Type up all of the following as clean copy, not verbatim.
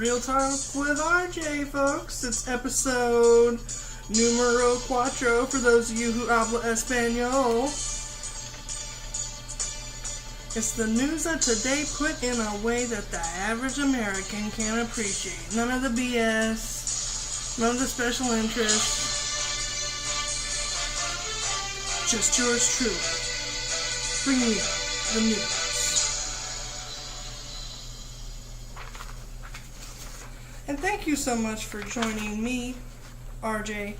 Real Talk with R.J, folks. It's episode numero cuatro for those of you who habla español. It's the news of today put in a way that the average American can appreciate. None of the BS, none of the special interests. Just yours truly. Bringing you the news. And thank you so much for joining me, RJ,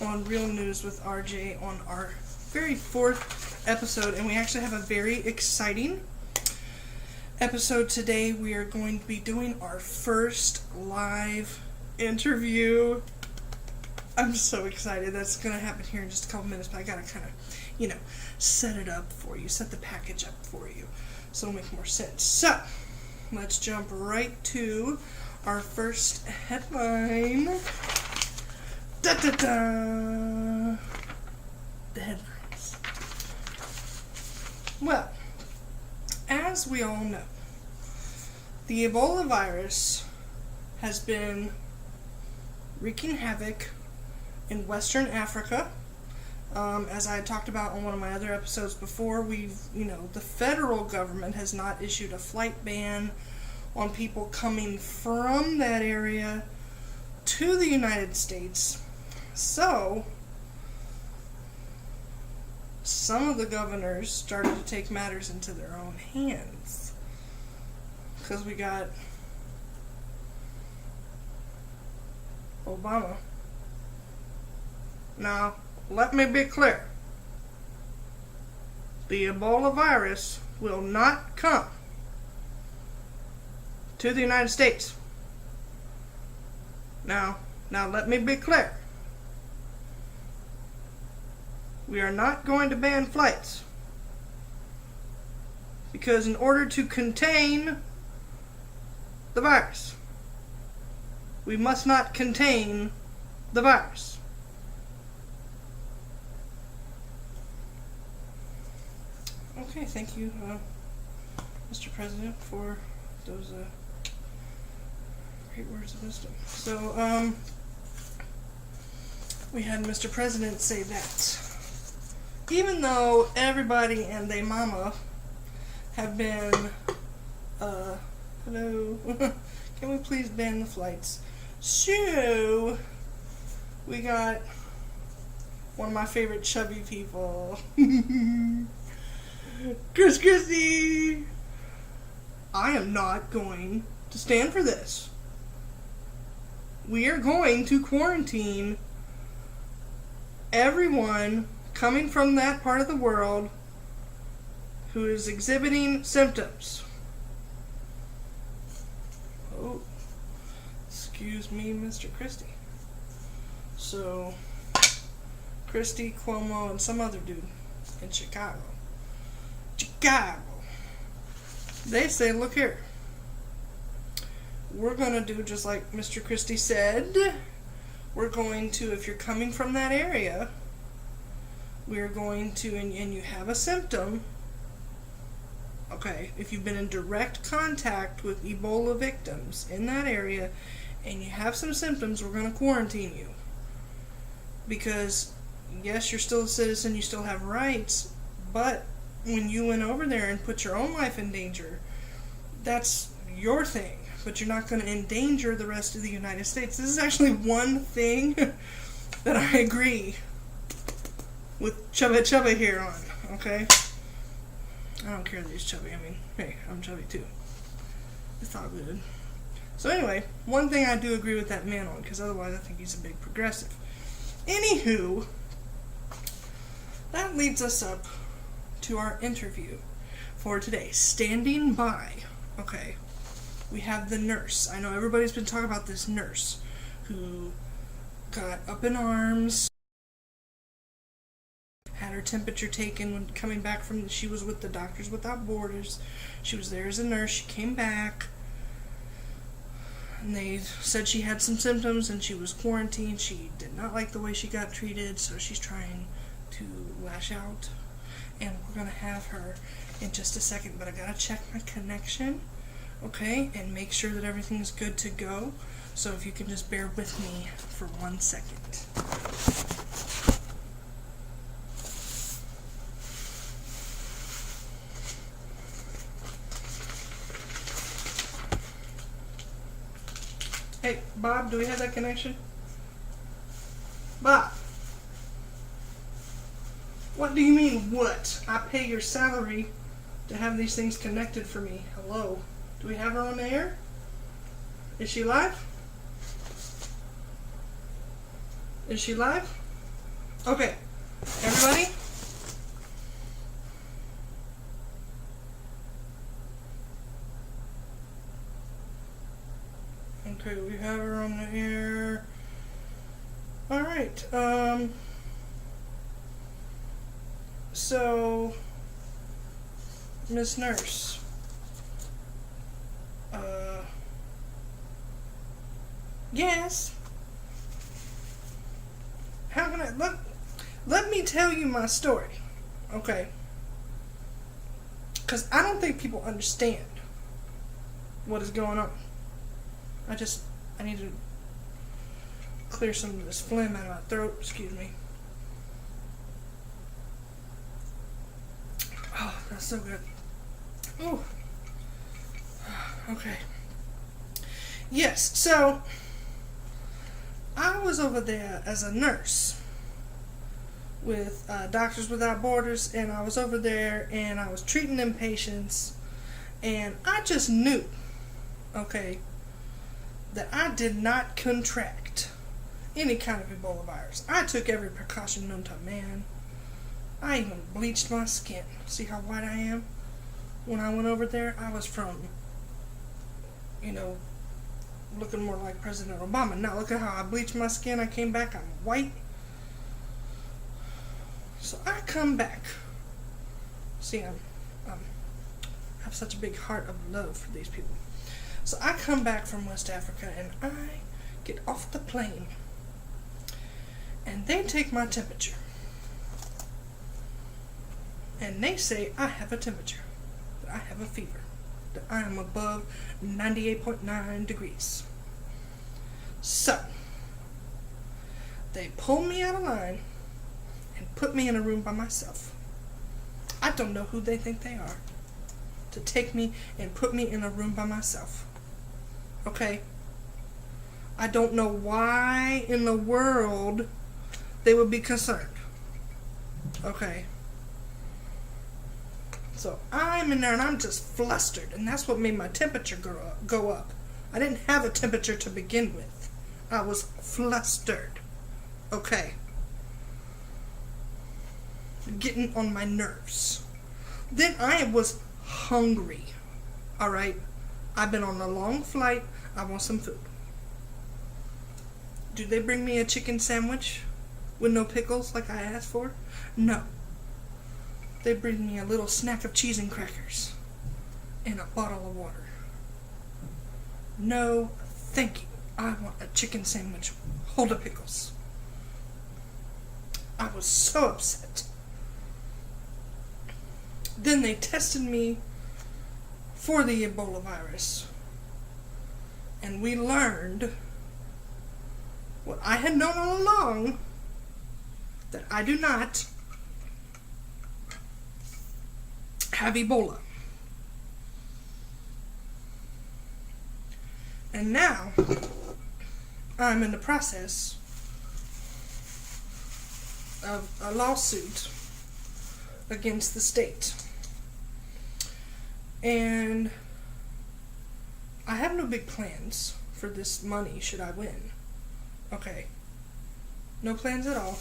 on Real News with RJ on our very fourth episode. And we actually have a very exciting episode today. We are going to be doing our first live interview. I'm so excited. That's going to happen here in just a couple minutes, but I got to kind of, set it up for you, set the package up for you so it'll make more sense. So, let's jump right to our first headline. Da-da-da! The headlines. Well, as we all know, the Ebola virus has been wreaking havoc in Western Africa. As I had talked about on one of my other episodes before, the federal government has not issued a flight ban on people coming from that area to the United States. So, some of the governors started to take matters into their own hands. Because we got Obama. Now, let me be clear. The Ebola virus will not come to the United States. Now let me be clear. We are not going to ban flights. Because in order to contain the virus, we must not contain the virus. Okay, thank you, Mr. President, for those great words of wisdom. So, we had Mr. President say that even though everybody and their mama have been, hello, can we please ban the flights? So, we got one of my favorite chubby people. Christy! I am not going to stand for this. We are going to quarantine everyone coming from that part of the world who is exhibiting symptoms. Oh, excuse me, Mr. Christie. So, Christie, Cuomo, and some other dude in Chicago. They say, look here. We're going to do just like Mr. Christie said. We're going to, if you're coming from that area, we're going to, and you have a symptom, okay, if you've been in direct contact with Ebola victims in that area, and you have some symptoms, we're going to quarantine you. Because, yes, you're still a citizen, you still have rights, but when you went over there and put your own life in danger, that's your thing. But you're not going to endanger the rest of the United States. This is actually one thing that I agree with Chubba here on, okay? I don't care that he's chubby. I mean, hey, I'm chubby too. It's all good. So anyway, one thing I do agree with that man on, because otherwise I think he's a big progressive. Anywho, that leads us up to our interview for today. Standing by, okay, we have the nurse. I know everybody's been talking about this nurse who got up in arms, had her temperature taken when coming back from, she was with the Doctors Without Borders. She was there as a nurse. She came back, and they said she had some symptoms and she was quarantined. She did not like the way she got treated, so she's trying to lash out. And we're going to have her in just a second, but I got to check my connection. Okay, and make sure that everything's good to go. So if you can just bear with me for 1 second. Hey, Bob, do we have that connection? Bob! What do you mean, what? I pay your salary to have these things connected for me. Hello? Do we have her on the air? Is she live? Is she live? Okay. Everybody? Okay, we have her on the air. Alright, so, Miss Nurse, yes? How can I, let me tell you my story, okay? Because I don't think people understand what is going on. I need to clear some of this phlegm out of my throat, excuse me. Oh, that's so good. Oh, okay. Yes, so I was over there as a nurse with Doctors Without Borders, and I was over there and I was treating them patients, and I just knew, okay, that I did not contract any kind of Ebola virus. I took every precaution known to man. I even bleached my skin. See how white I am? When I went over there, I was from, looking more like President Obama. Now look at how I bleached my skin. I came back, I'm white. So I come back. See, I have such a big heart of love for these people. So I come back from West Africa and I get off the plane and they take my temperature. And they say I have a temperature, that I have a fever, that I am above 98.9 degrees. So, they pull me out of line and put me in a room by myself. I don't know who they think they are to take me and put me in a room by myself. Okay? I don't know why in the world they would be concerned. Okay? So I'm in there and I'm just flustered, and that's what made my temperature go up. I didn't have a temperature to begin with. I was flustered. Okay. Getting on my nerves. Then I was hungry. Alright? I've been on a long flight. I want some food. Do they bring me a chicken sandwich with no pickles like I asked for? No. They bring me a little snack of cheese and crackers and a bottle of water. No, thank you. I want a chicken sandwich. Hold the pickles. I was so upset. Then they tested me for the Ebola virus. And we learned what I had known all along, that I do not have Ebola. And now I'm in the process of a lawsuit against the state. And I have no big plans for this money should I win. Okay. No plans at all.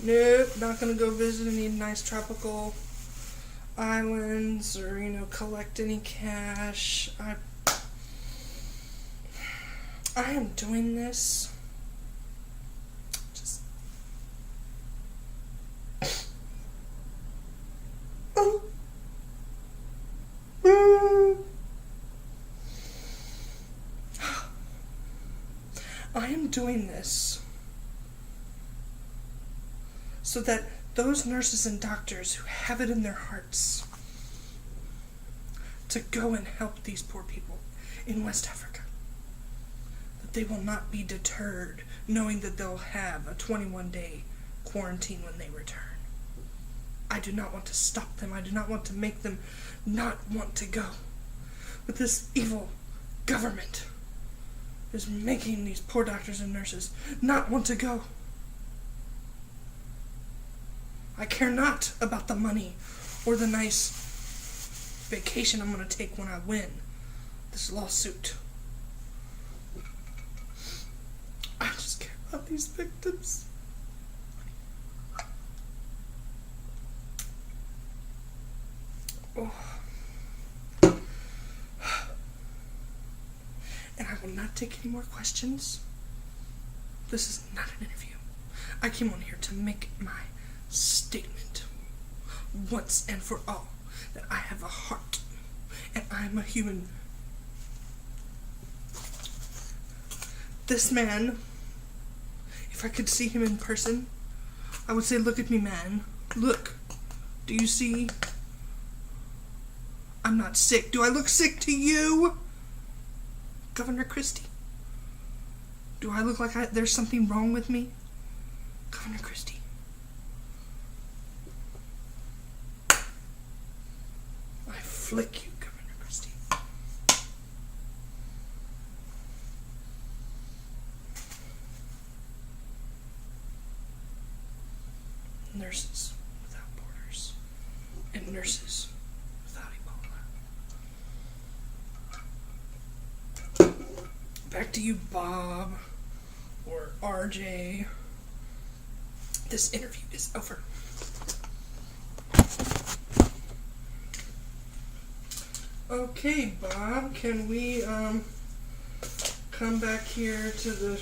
Nope, not gonna go visit any nice tropical islands or, collect any cash. I am doing this just I am doing this so that those nurses and doctors who have it in their hearts to go and help these poor people in West Africa. That they will not be deterred knowing that they'll have a 21-day quarantine when they return. I do not want to stop them. I do not want to make them not want to go. But this evil government is making these poor doctors and nurses not want to go. I care not about the money or the nice vacation I'm going to take when I win this lawsuit. I just care about these victims. Oh. And I will not take any more questions. This is not an interview. I came on here to make my statement once and for all that I have a heart and I'm a human. This man, if I could see him in person, I would say, look at me, man. Look. Do you see? I'm not sick. Do I look sick to you, Governor Christie? Do I look like there's something wrong with me, Governor Christie? I flick you, Governor Christie. Nurses without borders and nurses without Ebola. Back to you, Bob or RJ. This interview is over. Okay, Bob, can we come back here to the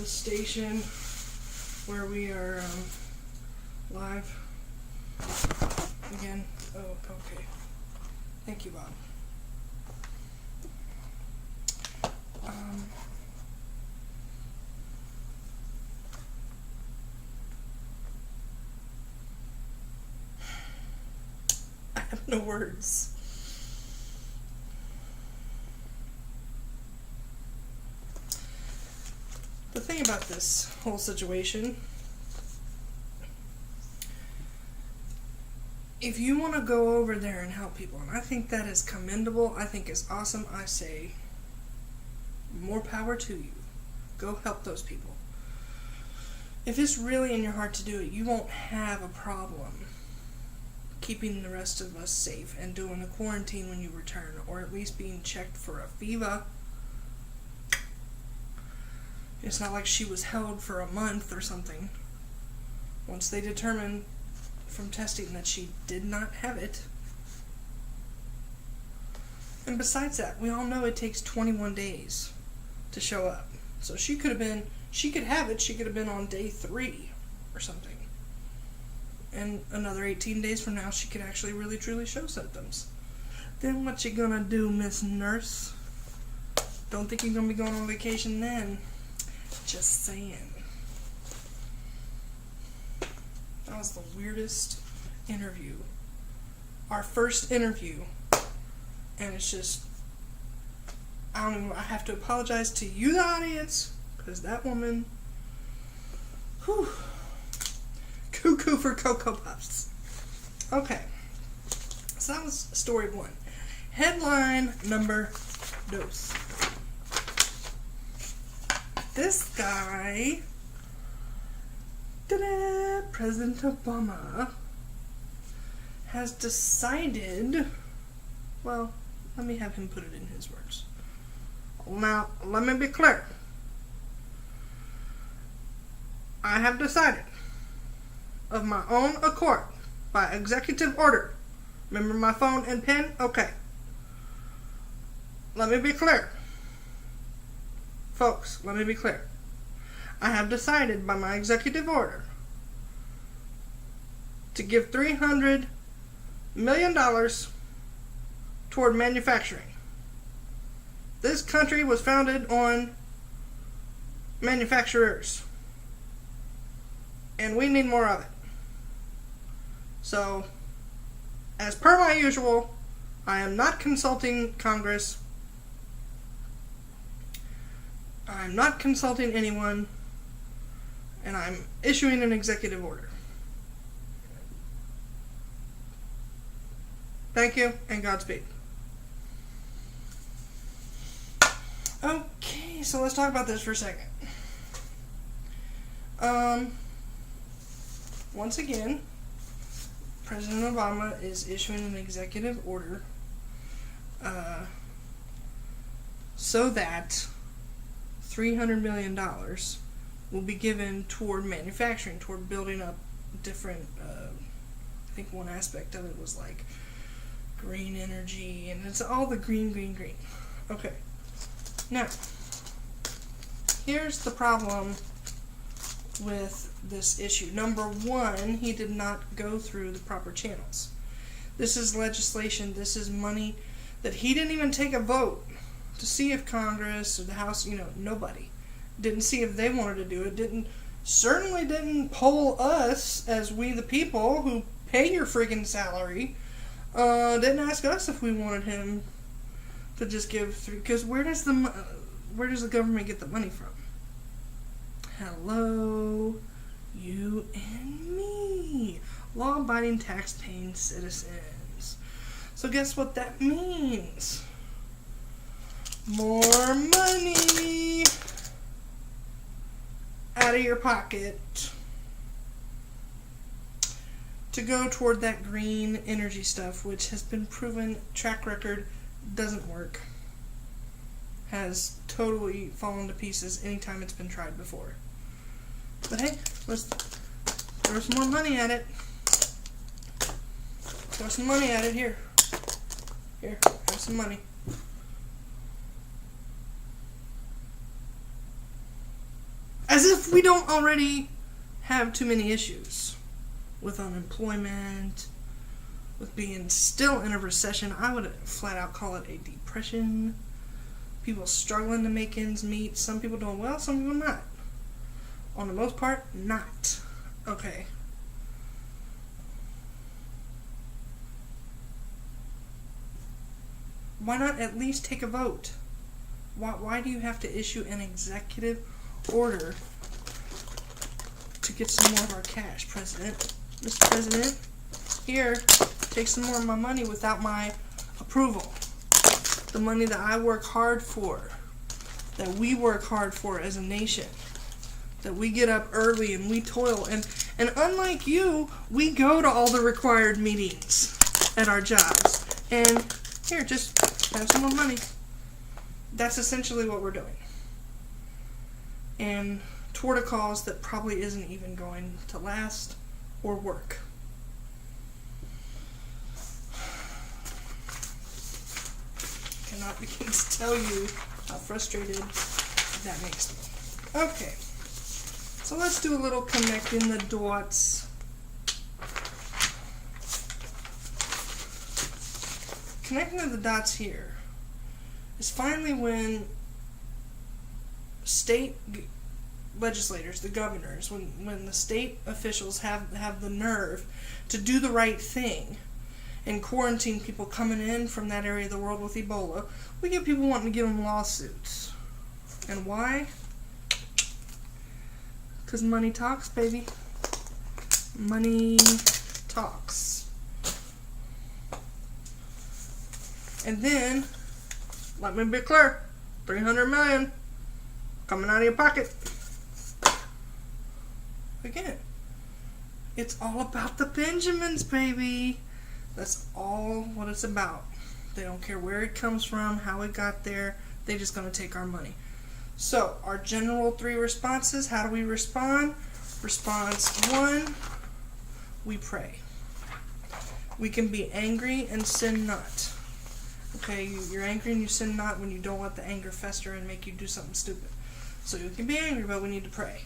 station where we are live again? Oh, okay. Thank you, Bob. I have no words. The thing about this whole situation, if you want to go over there and help people, and I think that is commendable, I think it's awesome, I say more power to you. Go help those people. If it's really in your heart to do it, you won't have a problem keeping the rest of us safe and doing a quarantine when you return, or at least being checked for a fever. It's not like she was held for a month or something. Once they determined from testing that she did not have it. And besides that, we all know it takes 21 days to show up. So she could have been on day 3 or something. And another 18 days from now, she could actually really truly show symptoms. Then what you gonna do, Miss Nurse? Don't think you're gonna be going on vacation then. Just saying. That was the weirdest interview. Our first interview. And it's just, I have to apologize to you, the audience, because that woman, whew, cuckoo for Cocoa Puffs. Okay. So that was story 1. Headline number 2. This guy, President Obama, has decided, well, let me have him put it in his words. Now, let me be clear. I have decided, of my own accord, by executive order. Remember my phone and pen? Okay. Let me be clear. Folks, let me be clear. I have decided by my executive order to give $300 million toward manufacturing. This country was founded on manufacturers, and we need more of it. So, as per my usual, I am not consulting Congress. I'm not consulting anyone. And I'm issuing an executive order. Thank you, and Godspeed. Okay, so let's talk about this for a second. Once again, President Obama is issuing an executive order so that $300 million will be given toward manufacturing, toward building up different, I think one aspect of it was like green energy, and it's all the green. Okay. Now, here's the problem with this issue. Number one, he did not go through the proper channels. This is legislation, this is money that he didn't even take a vote to see if Congress or the House, nobody. Didn't see if they wanted to do it. Certainly didn't poll us as we the people who pay your friggin' salary. Didn't ask us if we wanted him to just give through, because where does the government get the money from? Hello, you and me, law-abiding, tax-paying citizens. So guess what that means? More money out of your pocket to go toward that green energy stuff, which has been proven, track record, doesn't work. Has totally fallen to pieces anytime it's been tried before. But hey, let's throw some more money at it. Throw some money at it here. Here, have some money. As if we don't already have too many issues with unemployment, with being still in a recession. I would flat out call it a depression. People struggling to make ends meet. Some people doing well, some people not. On the most part, not. Okay. Why not at least take a vote? Why do you have to issue an executive order to get some more of our cash, President? Mr. President, here, take some more of my money without my approval. The money that I work hard for, that we work hard for as a nation, that we get up early and we toil. And unlike you, we go to all the required meetings at our jobs. And here, just have some more money. That's essentially what we're doing. And toward a cause that probably isn't even going to last or work. Cannot begin to tell you how frustrated that makes me. Okay, so let's do a little connecting the dots. Connecting the dots here is finally when state legislators, the governors, when the state officials have the nerve to do the right thing and quarantine people coming in from that area of the world with Ebola, we get people wanting to give them lawsuits. And why? Because money talks, baby. Money talks. And then, let me be clear, $300 million coming out of your pocket. Again, it's all about the Benjamins, baby. That's all what it's about. They don't care where it comes from, how it got there. They're just going to take our money. So, our general 3 responses, how do we respond? Response 1, we pray. We can be angry and sin not. Okay, you're angry and you sin not when you don't let the anger fester and make you do something stupid. So you can be angry, but we need to pray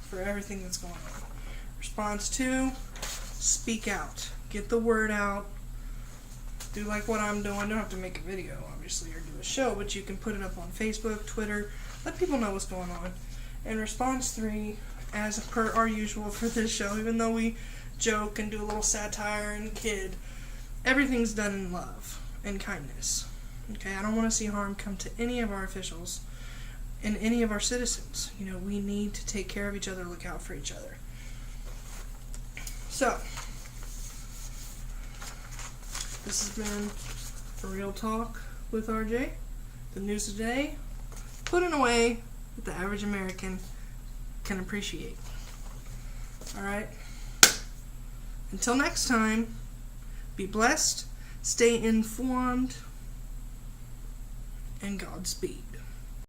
for everything that's going on. Response 2, speak out. Get the word out. Do like what I'm doing. Don't have to make a video, obviously, or do a show, but you can put it up on Facebook, Twitter. Let people know what's going on. And response 3, as per our usual for this show, even though we joke and do a little satire and kid, everything's done in love. and kindness. Okay, I don't want to see harm come to any of our officials and any of our citizens. You know, we need to take care of each other, look out for each other. So, this has been Real Talk with RJ. The news today, put in a way that the average American can appreciate. Alright? Until next time, be blessed, stay informed, and Godspeed.